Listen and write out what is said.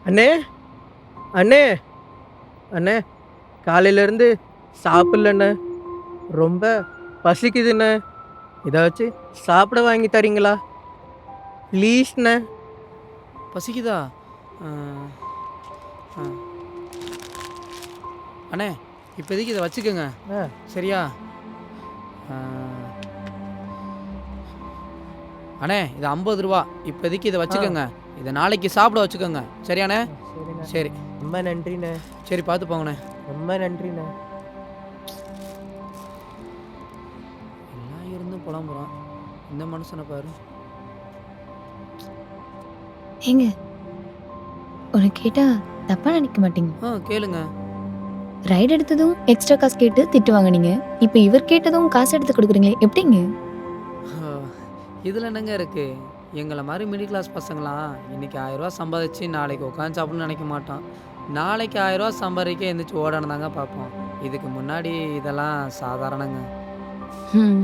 அண்ணே! அண்ணே! அண்ணே! காலையிலேருந்து சாப்பிடலண்ணே. ரொம்ப பசிக்குதுண்ணே. ஏதாச்சும் சாப்பிட வாங்கி தரீங்களா? ப்ளீஸ்ண்ணே. பசிக்குதா? ஆ, ஆ. அண்ணே, இப்போதைக்கு இதை வச்சுக்கோங்க. ஆ சரியா? ஆ. அண்ணே, இது 50 ரூபா. இப்போதைக்கு இதை ஆ வச்சுக்கோங்க. இதை நாளைக்கு சாப்பிட வச்சுக்கோங்க. சரியாண்ணே? சரிண்ணே. சரி. ரொம்ப நன்றிண்ணே. சரி, பார்த்து போங்கண்ணே. ரொம்ப நன்றிண்ணே. எல்லாம் இருந்தும் புலம்புறான். இந்த மனுஷனை பாரு. ஏங்க உனக்கு கேட்டா தப்பா நினைக்க மாட்டீங்க? கேளுங்க. ரைடு எடுத்ததும் எக்ஸ்ட்ரா காசு கேட்டு திட்டு வாங்குனீங்க. இப்போ இவர் கேட்டதும் காசு எடுத்து கொடுக்குறீங்களே, எப்படிங்க? இதில் என்னங்க இருக்கு? எங்களை மாதிரி மிடில் கிளாஸ் பசங்களாம் இன்னைக்கு 1000 ரூபா சம்பாதிச்சு நாளைக்கு உட்காந்து சாப்பிடணும்னு நினைக்க மாட்டோம். நாளைக்கு 1000 ரூபா சம்பாதிக்க எந்திரிச்சு ஓடணும் தாங்க பார்ப்போம். இதுக்கு முன்னாடி இதெல்லாம் சாதாரணங்க. ம்